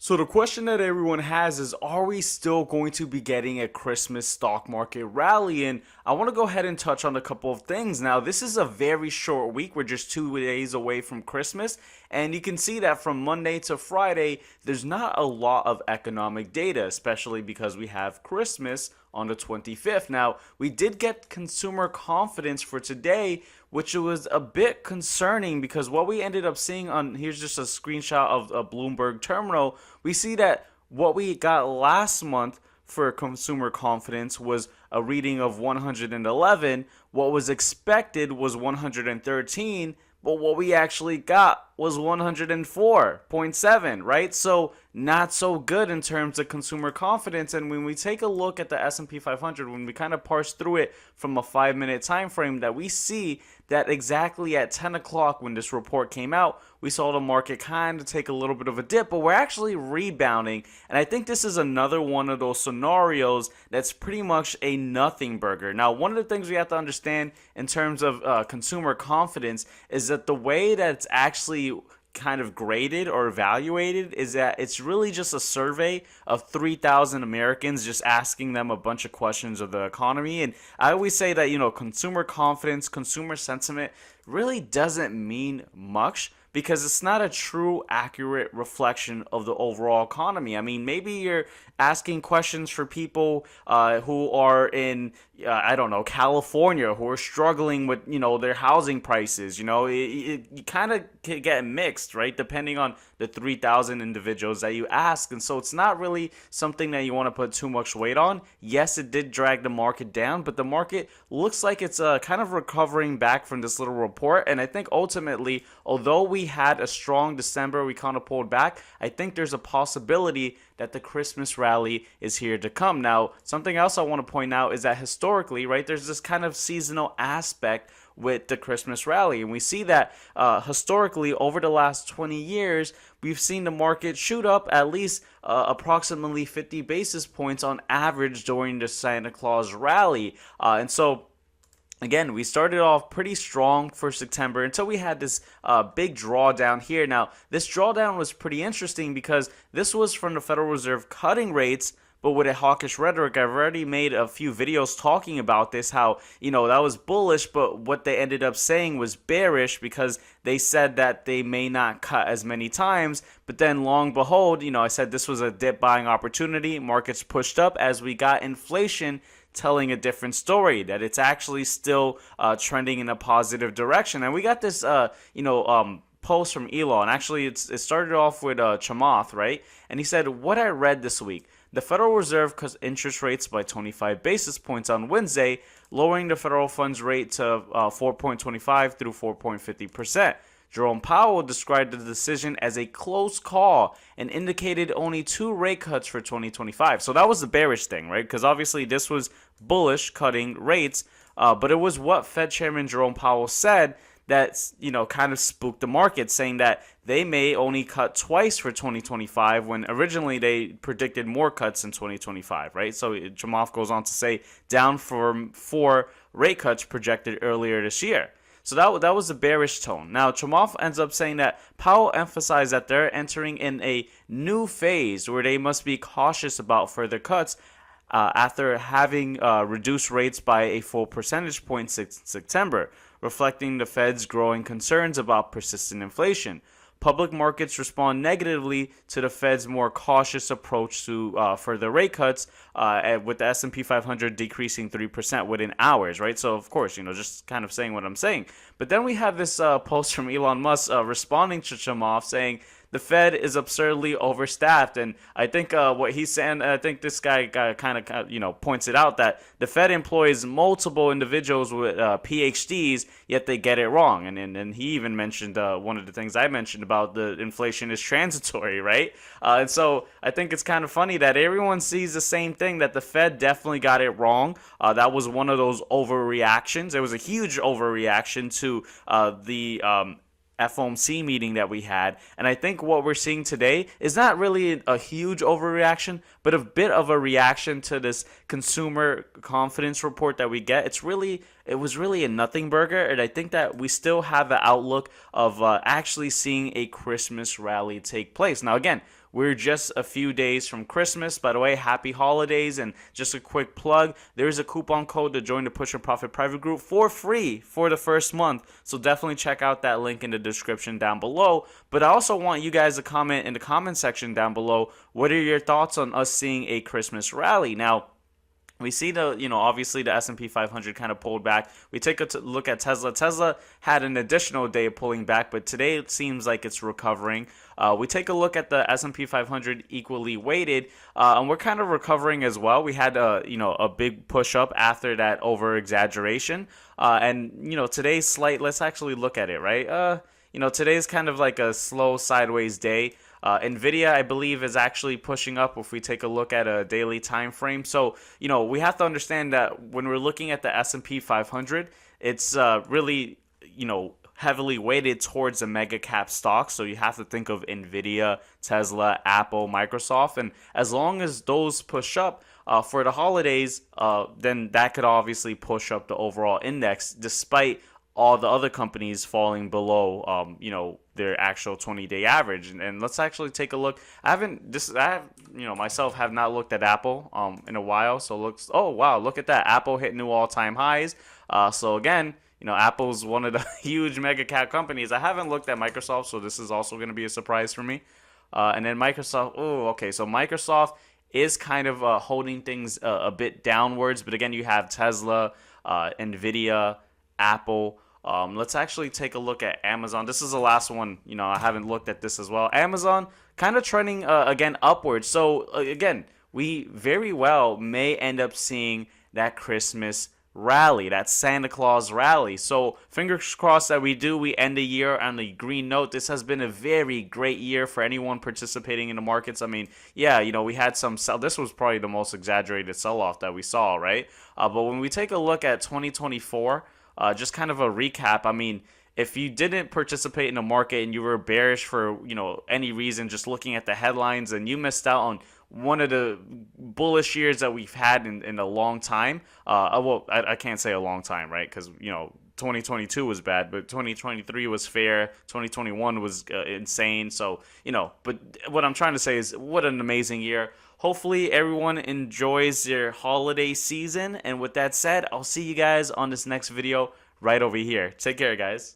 So the question that everyone has is, are we still going to be getting a Christmas stock market rally? And I want to go ahead and touch on a couple of things. Now, this is a very short week. We're just 2 days away from Christmas. And you can see that from Monday to Friday, there's not a lot of economic data, especially because we have Christmas on the 25th. Now, we did get consumer confidence for today, which was a bit concerning because what we ended up seeing on here's just a screenshot of a Bloomberg terminal. We see that what we got last month for consumer confidence was a reading of 111. What was expected was 113, but what we actually got was 104.7, right? So not so good in terms of consumer confidence. And when we take a look at the S&P 500, when we kind of parse through it from a 5-minute time frame, that we see that exactly at 10 o'clock when this report came out, we saw the market kind of take a little bit of a dip, but we're actually rebounding. And I think this is another one of those scenarios that's pretty much a nothing burger. Now, one of the things we have to understand in terms of consumer confidence is that the way that it's actually kind of graded or evaluated is that it's really just a survey of 3,000 Americans, just asking them a bunch of questions of the economy. And I always say that, consumer confidence, consumer sentiment really doesn't mean much because it's not a true accurate reflection of the overall economy. I mean, maybe you're asking questions for people who are in I don't know, California, who are struggling with, their housing prices. You kind of get mixed, right? Depending on the 3,000 individuals that you ask. And so it's not really something that you want to put too much weight on. Yes, it did drag the market down, but the market looks like it's kind of recovering back from this little report. And I think ultimately, although we had a strong December, we kind of pulled back, I think there's a possibility that the Christmas rally is here to come. Now, something else I want to point out is that historically, right, there's this kind of seasonal aspect with the Christmas rally. And we see that historically over the last 20 years, we've seen the market shoot up at least approximately 50 basis points on average during the Santa Claus rally. And so again, we started off pretty strong for September until we had this big drawdown here. Now, this drawdown was pretty interesting because this was from the Federal Reserve cutting rates, but with a hawkish rhetoric. I've already made a few videos talking about this, how, that was bullish, but what they ended up saying was bearish because they said that they may not cut as many times. But then, long behold, I said this was a dip buying opportunity. Markets pushed up as we got inflation telling a different story, that it's actually still trending in a positive direction. And we got this, post from Elon. Actually, it started off with Chamath, right? And he said, what I read this week, the Federal Reserve cut interest rates by 25 basis points on Wednesday, lowering the federal funds rate to 4.25 through 4.50%. Jerome Powell described the decision as a close call and indicated only 2 rate cuts for 2025. So that was the bearish thing, right? Because obviously this was bullish cutting rates, but it was what Fed Chairman Jerome Powell said that, kind of spooked the market, saying that they may only cut twice for 2025 when originally they predicted more cuts in 2025, right? So Chamath goes on to say down from 4 rate cuts projected earlier this year. So that was a bearish tone. Now, Chamath ends up saying that Powell emphasized that they're entering in a new phase where they must be cautious about further cuts after having reduced rates by a full percentage point since September, reflecting the Fed's growing concerns about persistent inflation. Public markets respond negatively to the Fed's more cautious approach to further rate cuts, with the S&P 500 decreasing 3% within hours, right? So, of course, just kind of saying what I'm saying. But then we have this post from Elon Musk responding to Chamath saying, the Fed is absurdly overstaffed. And I think what he's saying, I think this guy kind of, points it out that the Fed employs multiple individuals with PhDs, yet they get it wrong. And he even mentioned one of the things I mentioned about the inflation is transitory, right? And so I think it's kind of funny that everyone sees the same thing, that the Fed definitely got it wrong. That was one of those overreactions. It was a huge overreaction to the FOMC meeting that we had. And I think what we're seeing today is not really a huge overreaction, but a bit of a reaction to this consumer confidence report that we get. It was really a nothing burger. And I think that we still have the outlook of actually seeing a Christmas rally take place. Now, again, we're just a few days from Christmas. By the way, happy holidays. And just a quick plug, there's a coupon code to join the Push and Profit private group for free for the first month. So definitely check out that link in the description down below. But I also want you guys to comment in the comment section down below, what are your thoughts on us seeing a Christmas rally? Now, we see obviously the S&P 500 kind of pulled back. We take a look at Tesla. Tesla had an additional day of pulling back, but today it seems like it's recovering. We take a look at the S&P 500 equally weighted, and we're kind of recovering as well. We had a big push up after that over exaggeration, and today's slight. Let's actually look at it, right? Today's kind of like a slow sideways day. Nvidia, I believe, is actually pushing up if we take a look at a daily time frame. So, we have to understand that when we're looking at the S&P 500, it's really, heavily weighted towards the mega cap stocks. So you have to think of Nvidia, Tesla, Apple, Microsoft. And as long as those push up for the holidays, then that could obviously push up the overall index, despite all the other companies falling below, their actual 20-day average. And let's actually take a look. Myself have not looked at Apple in a while. So oh wow, look at that. Apple hit new all-time highs. So again, Apple's one of the huge mega cap companies. I haven't looked at Microsoft, so this is also going to be a surprise for me. And then Microsoft. Oh, okay. So Microsoft is kind of holding things a bit downwards, but again, you have Tesla, Nvidia, Apple. Let's actually take a look at Amazon. This is the last one. I haven't looked at this as well. Amazon kind of trending again upwards. So again, we very well may end up seeing that Christmas rally, that Santa Claus rally. So fingers crossed that we end the year on a green note. This has been a very great year for anyone participating in the markets. I mean, yeah, we had some sell. This was probably the most exaggerated sell-off that we saw, right? But when we take a look at 2024, just kind of a recap. I mean, if you didn't participate in the market and you were bearish for any reason, just looking at the headlines, and you missed out on one of the bullish years that we've had in a long time. I can't say a long time, right? Because 2022 was bad, but 2023 was fair. 2021 was insane. So but what I'm trying to say is, what an amazing year. Hopefully everyone enjoys their holiday season. And with that said, I'll see you guys on this next video right over here. Take care, guys.